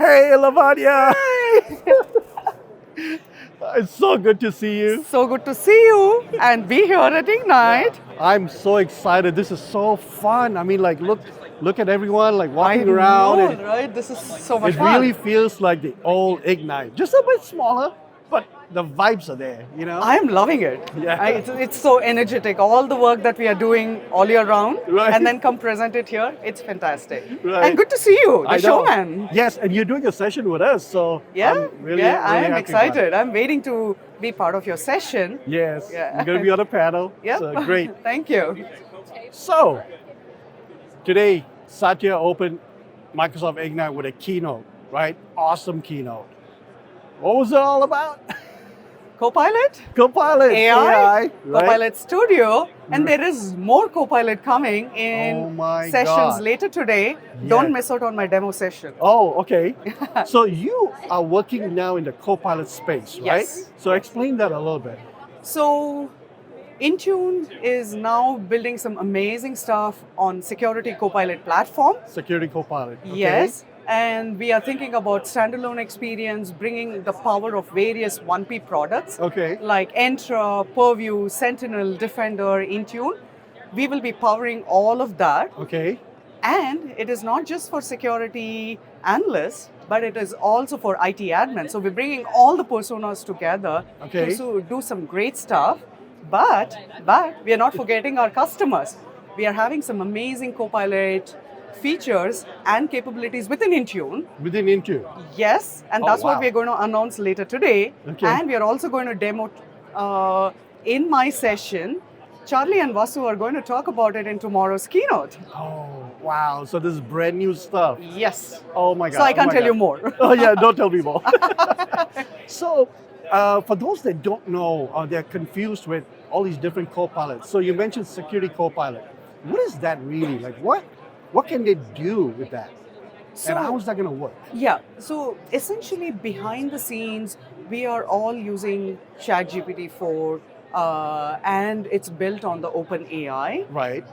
Hey, Lavanya! It's so good to see you. So good to see you and be here at Ignite. I'm so excited. This is so fun. I mean, like, look at everyone like walking I around. know, And right? This is so much it fun. really feels like the old Ignite, just a bit smaller, but the vibes are there. You know. I am loving it. Yeah. It's so energetic. All the work that we are doing all year round, Right. and then come present it here. It's fantastic. Right. And good to see you, the I know. showman. Yes, and you're doing a session with us, so Yeah, I'm really, yeah. I really am happy about it. excited. I'm waiting to be part of your session. Yes, Yeah. you're going to be on the panel. Yep. So great. Thank you. So, today, Satya opened Microsoft Ignite with a keynote, right? Awesome keynote. What was it all about? Copilot, Copilot, AI, right? Copilot Studio, and there is more Copilot coming Oh in my sessions God. later today. Yeah. Don't miss out on my demo session. Oh, okay. So you are working now in the Copilot space, right? Yes. So explain that a little bit. So, Intune is now building some amazing stuff on Security Copilot platform. Security Copilot. Okay. Yes. And we are thinking about standalone experience, bringing the power of various 1P products Okay. like Entra, Purview, Sentinel, Defender, Intune. We will be powering all of that. Okay. And it is not just for security analysts, but it is also for IT admins. So we're bringing all the personas together Okay. to do some great stuff. But we are not forgetting our customers. We are having some amazing Copilot features and capabilities within Intune. Within Intune. Yes, and Oh, that's what wow. we're going to announce later today. Okay. And we are also going to demo in my session. Charlie and Vasu are going to talk about it in tomorrow's keynote. Oh, wow. So this is brand new stuff. Yes. Oh my God. So I oh can't my tell God. you more. Oh yeah, don't tell me more. So, for those that don't know, or they're confused with all these different copilots. So you mentioned Security Copilot. What is that really? Like, what can they do with that? And how is that going to work? Yeah, so essentially behind the scenes, we are all using ChatGPT 4 and it's built on the OpenAI. Right.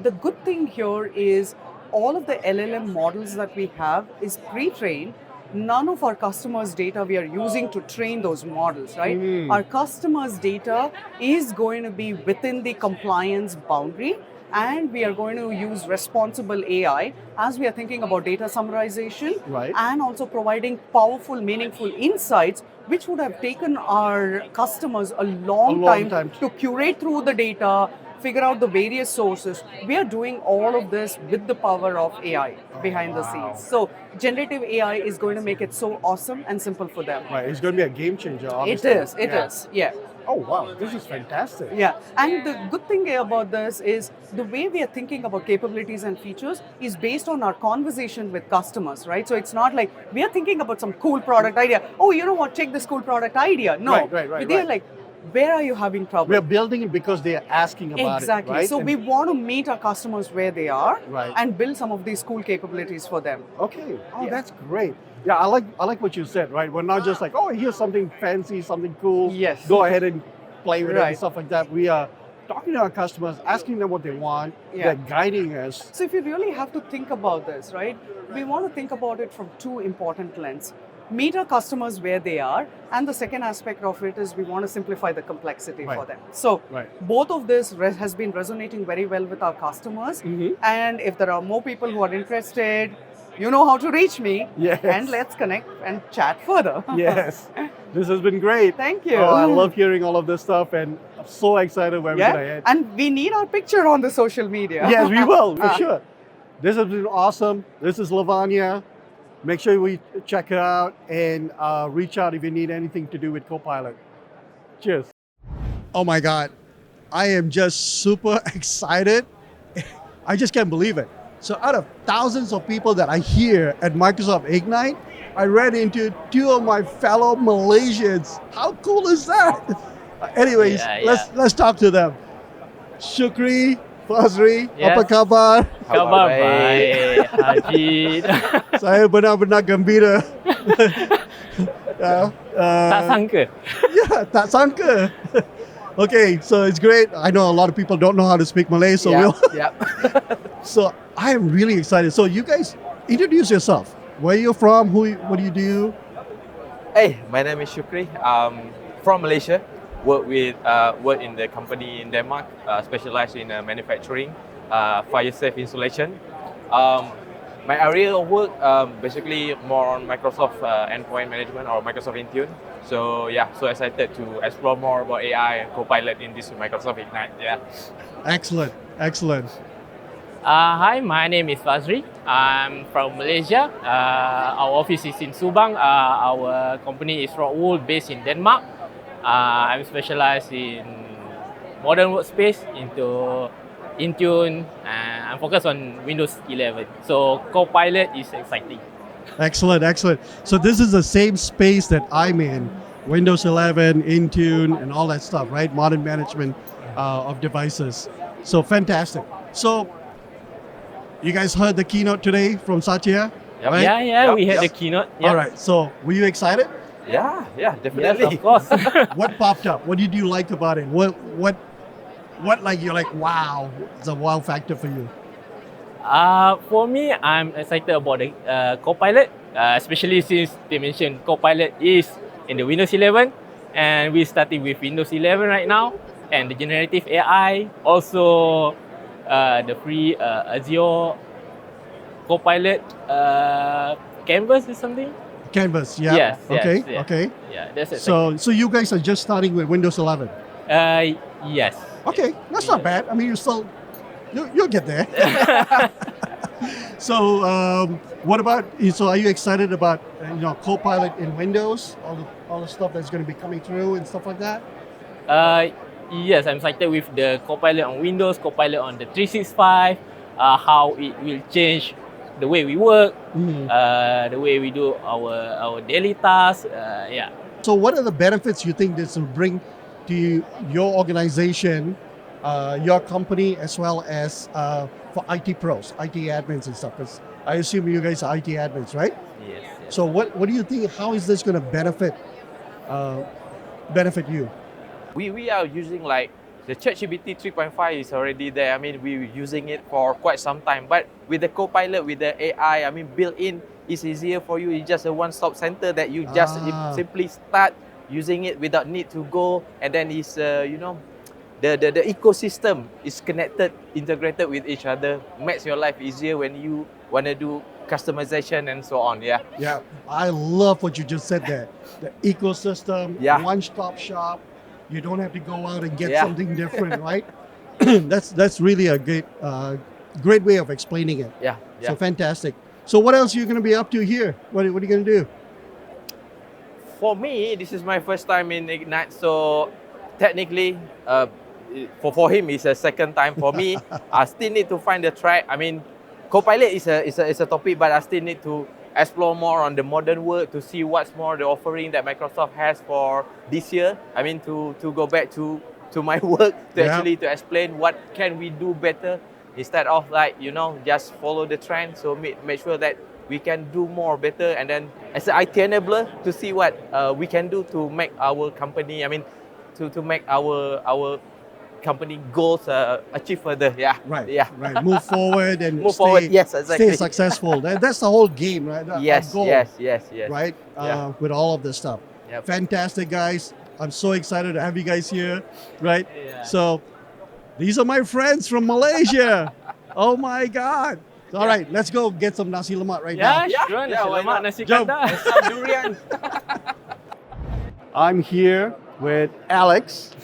The good thing here is all of the LLM models that we have is pre-trained. None of our customers' data we are using to train those models, right? Our customers' data is going to be within the compliance boundary, and we are going to use responsible AI as we are thinking about data summarization, Right. and also providing powerful, meaningful insights, which would have taken our customers a long time to curate through the data, figure out the various sources. We are doing all of this with the power of AI behind the scenes. So generative AI is going to make it so awesome and simple for them. Right. It's going to be a game changer. It Obviously. is, yeah. Oh wow, this is fantastic. Yeah, and the good thing about this is the way we are thinking about capabilities and features is based on our conversation with customers, right? So it's not like we are thinking about some cool product idea. Oh, you know what? Take this cool product idea. No, Right. They're like, where are you having trouble? We're building it because they are asking about Exactly. it. Right. So we want to meet our customers where they are Right. and build some of these cool capabilities for them. Okay. Oh, Yeah. that's great. Yeah, I like what you said. Right. We're not just like, oh, here's something fancy, something cool. Yes. Go ahead and play with it and Right. stuff like that. We are talking to our customers, asking them what they want. Yeah. They're guiding us. So if you really have to think about this, right, we want to think about it from two important lenses. Meet our customers where they are, and the second aspect of it is we want to simplify the complexity Right. for them. So Right. both of this has been resonating very well with our customers, and if there are more people who are interested, you know how to reach me, Yes. and let's connect and chat further. Yes. This has been great. Thank you. Oh, I love hearing all of this stuff, and I'm so excited where we're Yeah, going to head. and we need our picture on the social media. Yes, we will, for sure. This has been awesome. This is Lavanya. Make sure we check it out and reach out if you need anything to do with Copilot. Cheers. Oh my God. I am just super excited. I just can't believe it. So out of thousands of people that I hear at Microsoft Ignite, I ran into two of my fellow Malaysians. How cool is that? Anyways, let's talk to them. Syukrei, Fazry, apa kabar? Khabar baik, Haji. Saya benar-benar gembira. Tak sangka. Yeah, tak sangka. Okay, so it's great. I know a lot of people don't know how to speak Malay, so Yep. so I am really excited. So you guys introduce yourself. Where you from? What do you do? Hey, my name is Syukrei. From Malaysia. Work in the company in Denmark. Specialized in manufacturing, fire safe insulation. My area of work basically more on Microsoft endpoint management or Microsoft Intune. So yeah, so excited to explore more about AI and Copilot in this Microsoft Ignite. Yeah. Excellent, excellent. Hi, my name is Fazry. I'm from Malaysia. Our office is in Subang. Our company is Rockwool, based in Denmark. I'm specialized in modern workspace into Intune, and I'm focused on Windows 11. So Copilot is exciting. Excellent, excellent. So this is the same space that I'm in, Windows 11, Intune, and all that stuff, right? Modern management of devices. So fantastic. So you guys heard the keynote today from Satya, Yep. right? Yeah, we had Yep. the keynote. Yeah. All right. So were you excited? Yeah, Yes, definitely. of course. What popped up? What did you like about it? What like you're like, wow, it's a wow factor for you? For me, I'm excited about the Copilot, especially since they mentioned Copilot is in the Windows 11, and we're starting with Windows 11 right now, and the generative AI, also the free Azure Copilot Canvas or something. Canvas, yeah. Yes, Okay, yes. okay. Yeah, that's exciting. So you guys are just starting with Windows 11. Yes. Okay, that's not bad. I mean, you'll get there. So what about? So are you excited about Copilot in Windows? All the stuff that's going to be coming through and stuff like that. Yes, I'm excited with the Copilot on Windows, Copilot on the 365, how it will change the way we work, the way we do our daily tasks. Yeah. So what are the benefits you think this will bring to your organization, your company, as well as for IT pros, IT admins and stuff? Because I assume you guys are IT admins, right? Yes. So what do you think? How is this going to benefit you? We are using like the ChatGPT 3.5 is already there. I mean, we're using it for quite some time. But with the Copilot, with the AI, I mean, built in, it's easier for you. It's just a one-stop center that you just simply start using it without need to go. And then it's the ecosystem is connected, integrated with each other. Makes your life easier when you want to do customization and so on. Yeah. Yeah, I love what you just said there. The ecosystem, Yeah. one-stop shop. You don't have to go out and get Yeah. something different, right? That's really a great way of explaining it. Yeah. Yeah. So fantastic. So what else are you going to be up to here? What are you going to do? For me, this is my first time in Ignite, so technically, for him, it's a second time. For me, I still need to find the track. I mean, Copilot is a topic, but I still need to explore more on the modern world to see what's more the offering that Microsoft has for this year. I mean, to go back to my work to Yeah. actually to explain what can we do better instead of like just follow the trend. So make sure that we can do more better, and then as an IT enabler to see what we can do to make our company. I mean, to make our company goals achieve further. Yeah. Right. Yeah. Right. Move forward and Move forward. Yes, exactly. stay successful. That's the whole game, right? Our Yes. goal, Yes. Right. Yeah. With all of this stuff. Yep. Fantastic, guys. I'm so excited to have you guys here. Right. Yeah. So these are my friends from Malaysia. Oh my God. All right, let's go get some nasi lemak right now. Yeah, sure. Nasi why lemak, not? nasi Jom. kandar. Some durian. I'm here with Alex.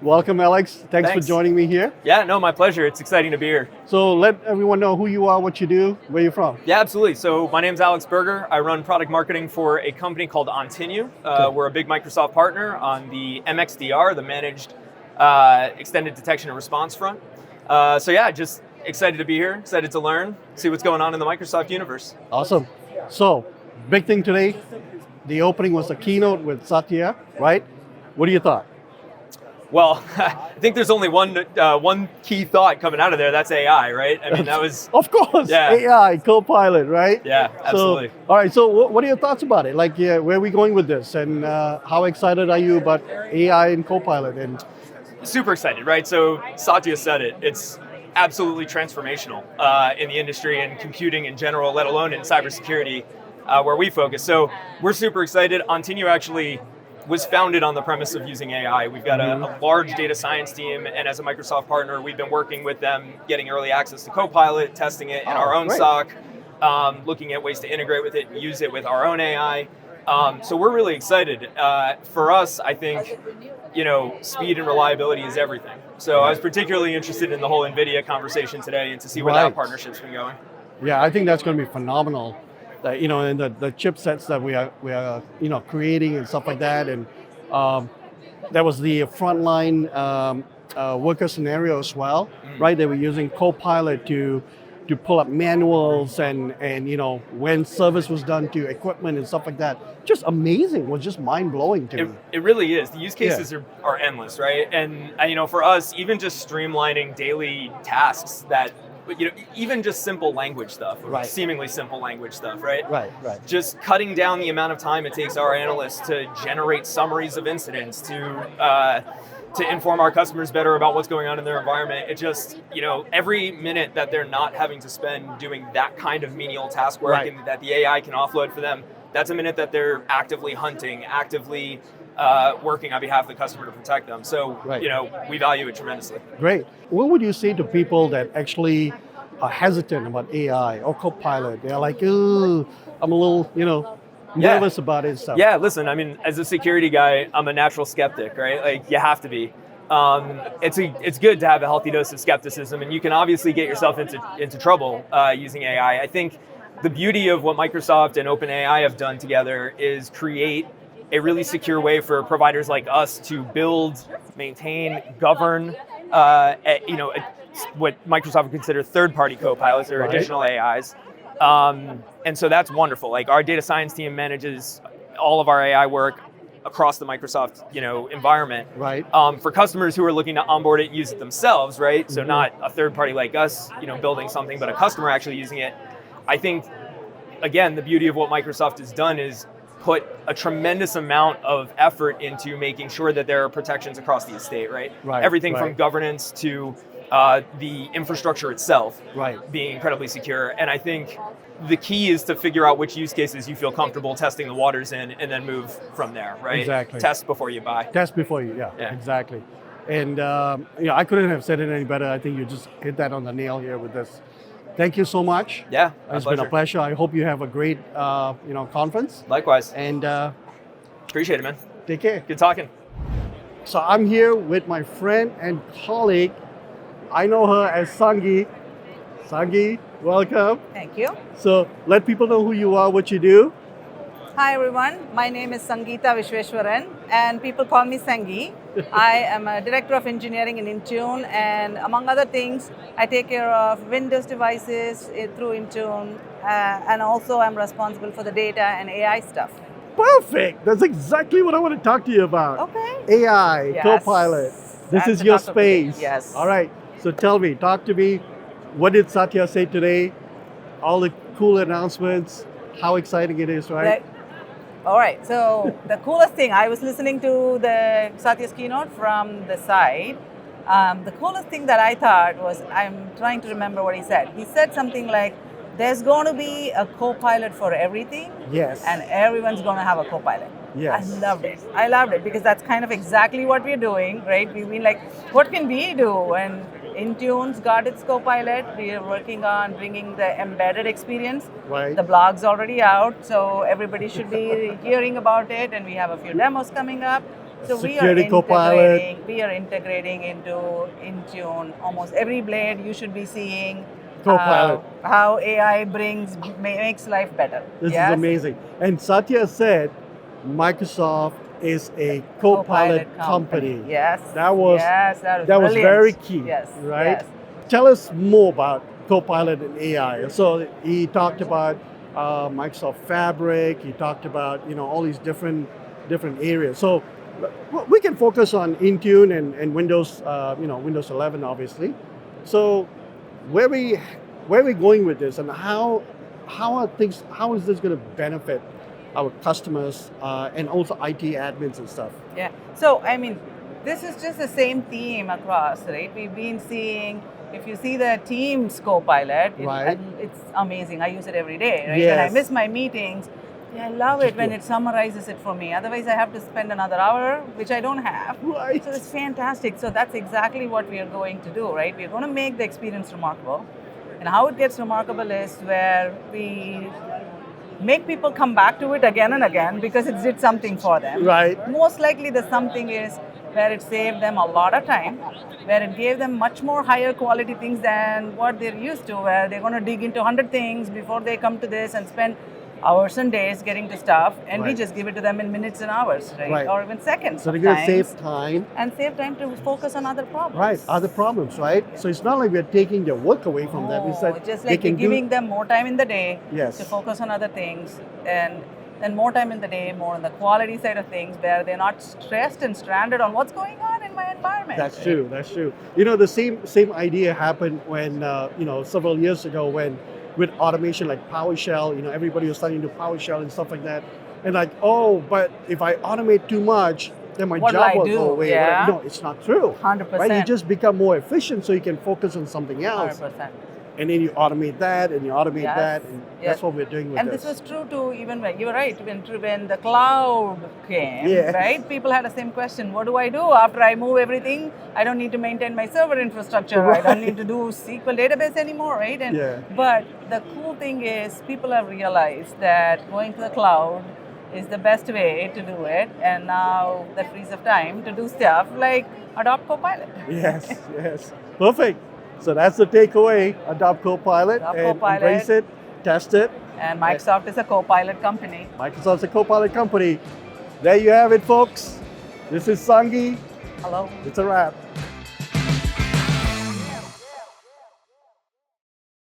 Welcome, Alex. Thanks for Thanks. joining me here. Yeah, no, my pleasure. It's exciting to be here. So let everyone know who you are, what you do, where you're from. Yeah, absolutely. So my name's Alex Berger. I run product marketing for a company called Ontinu. We're a big Microsoft partner on the MXDR, the Managed Extended Detection and Response front. So yeah, just excited to be here, excited to learn, see what's going on in the Microsoft universe. Awesome. So, big thing today. The opening was a keynote with Satya, right? What do you thought? Well, I think there's only one key thought coming out of there. That's AI, right? I mean, that was Of course, Yeah. AI, Copilot, right? yeah, absolutely. So, all right. So, what are your thoughts about it? Like, yeah, where are we going with this, and how excited are you about AI and Copilot? And Super excited, right? So Satya said it. It's absolutely transformational in the industry and computing in general, let alone in cybersecurity. where we focus. So we're super excited. Ontinue actually was founded on the premise of using AI. We've got a large data science team, and as a Microsoft partner, we've been working with them, getting early access to Copilot, testing it in our own great. SOC, looking at ways to integrate with it and use it with our own AI. So we're really excited. For us, I think, speed and reliability is everything. So I was particularly interested in the whole NVIDIA conversation today and to see where that partnership's been going. Yeah, I think that's going to be phenomenal. And the chipsets that we are creating and stuff like that, and that was the frontline worker scenario as well, right? They were using Copilot to pull up manuals and when service was done to equipment and stuff like that. Just amazing. It was just mind blowing to me. It really is. The use cases are endless, right? And for us, even just streamlining daily tasks that. Even just simple language stuff, or seemingly simple language stuff, right? Right. Just cutting down the amount of time it takes our analysts to generate summaries of incidents, to inform our customers better about what's going on in their environment. It just, every minute that they're not having to spend doing that kind of menial task work and that the AI can offload for them, that's a minute that they're actively hunting, actively working on behalf of the customer to protect them. So, we value it tremendously. Great. What would you say to people that actually are hesitant about AI or Copilot? They're like, ooh, I'm a little, nervous about it and stuff. Yeah, listen, as a security guy, I'm a natural skeptic, right? Like, you have to be. It's good to have a healthy dose of skepticism, and you can obviously get yourself into trouble using AI. I think the beauty of what Microsoft and OpenAI have done together is create a really secure way for providers like us to build, maintain, govern, what Microsoft would consider third-party copilots or additional AIs. And so that's wonderful. Like, our data science team manages all of our AI work across the Microsoft, environment. Right. For customers who are looking to onboard it and use it themselves, right? So not a third party like us, building something, but a customer actually using it. I think, again, the beauty of what Microsoft has done is put a tremendous amount of effort into making sure that there are protections across the estate, right? Everything from governance to the infrastructure itself being incredibly secure. And I think the key is to figure out which use cases you feel comfortable testing the waters in and then move from there, right? Exactly. Test before you buy. Test before you, exactly. And I couldn't have said it any better. I think you just hit that on the nail here with this. Thank you so much. Yeah, it's been a pleasure. I hope you have a great, conference. Likewise. And appreciate it, man. Take care. Good talking. So I'm here with my friend and colleague. I know her as Sangi. Sangi, welcome. Thank you. So let people know who you are, what you do. Hi everyone, my name is Sangeetha Visweswaran and people call me Sangi. I am a Director of Engineering in Intune, and among other things, I take care of Windows devices through Intune, and also I'm responsible for the data and AI stuff. Perfect. That's exactly what I want to talk to you about. Okay. AI, Yes. Copilot. This That's is the your talk of the day. space. Yes. All right. So talk to me. What did Satya say today? All the cool announcements. How exciting it is, right? All right, so the coolest thing, I was listening to the Satya's keynote from the side. The coolest thing that I thought was, I'm trying to remember what he said. He said something like, there's going to be a co-pilot for everything. Yes. And everyone's going to have a co-pilot. Yes. I loved it because that's kind of exactly what we're doing, right? We've been like, what can we do? And Intune's got its Copilot. We are working on bringing the embedded experience. Right. The blog's already out, so everybody should be hearing about it, and we have a few demos coming up. So Security Copilot. We are integrating into Intune almost every blade. You should be seeing Copilot. how AI makes life better. This is amazing. And Satya said Microsoft is a Copilot company. Yes. That was brilliant. very key. Yes. Right? Yes. Tell us more about Copilot and AI. So he talked about Microsoft Fabric. He talked about all these different areas. So we can focus on Intune and Windows, Windows 11, obviously. So where we going with this, and how is this going to benefit our customers and also IT admins and stuff? Yeah. So this is just the same theme across, right? We've been seeing, if you see the Teams Copilot, Right. it's amazing. I use it every day, right? Yes. When I miss my meetings, I love it when it summarizes it for me. Otherwise, I have to spend another hour, which I don't have. Right. So it's fantastic. So that's exactly what we are going to do, right? We're going to make the experience remarkable. And how it gets remarkable is where we make people come back to it again and again because it did something for them. Right. Most likely the something is where it saved them a lot of time, where it gave them much more higher quality things than what they're used to, where they're going to dig into 100 things before they come to this and spend hours and days getting to stuff, and we Right. just give it to them in minutes and hours, right? Right. Or even seconds. So they're going to sometimes, save time. and save time to focus on other problems. Right, other problems, right? So it's not like we're taking their work away from them. It's No, that just they like can we're giving do. them more time in the day Yes. to focus on other things, and more time in the day, more on the quality side of things, where they're not stressed and stranded on what's going on in my environment. That's true. That's true. You know, the same idea happened when several years ago when with automation like PowerShell. You know, everybody was starting to PowerShell and stuff like that. And like, oh, but if I automate too much, then my What will job I will do? go away. Yeah. No, it's not true. 100%. Right? You just become more efficient so you can focus on something else. 100%. And then you automate that and you automate Yes. that. And Yes. that's what we're doing with And this was true too, even when you were right, when the cloud came, Yes. right? People had the same question: what do I do after I move everything? I don't need to maintain my server infrastructure. I don't need to do SQL database anymore, right? And Yeah. but the cool thing is, people have realized that going to the cloud is the best way to do it, and now that frees up time to do stuff like adopt Copilot. Yes, yes. Perfect. So that's the takeaway. Adopt Copilot Adopt and Copilot. embrace it, test it. And Microsoft is a Copilot company. Microsoft's a Copilot company. There you have it, folks. This is Sangi. Hello. It's a wrap.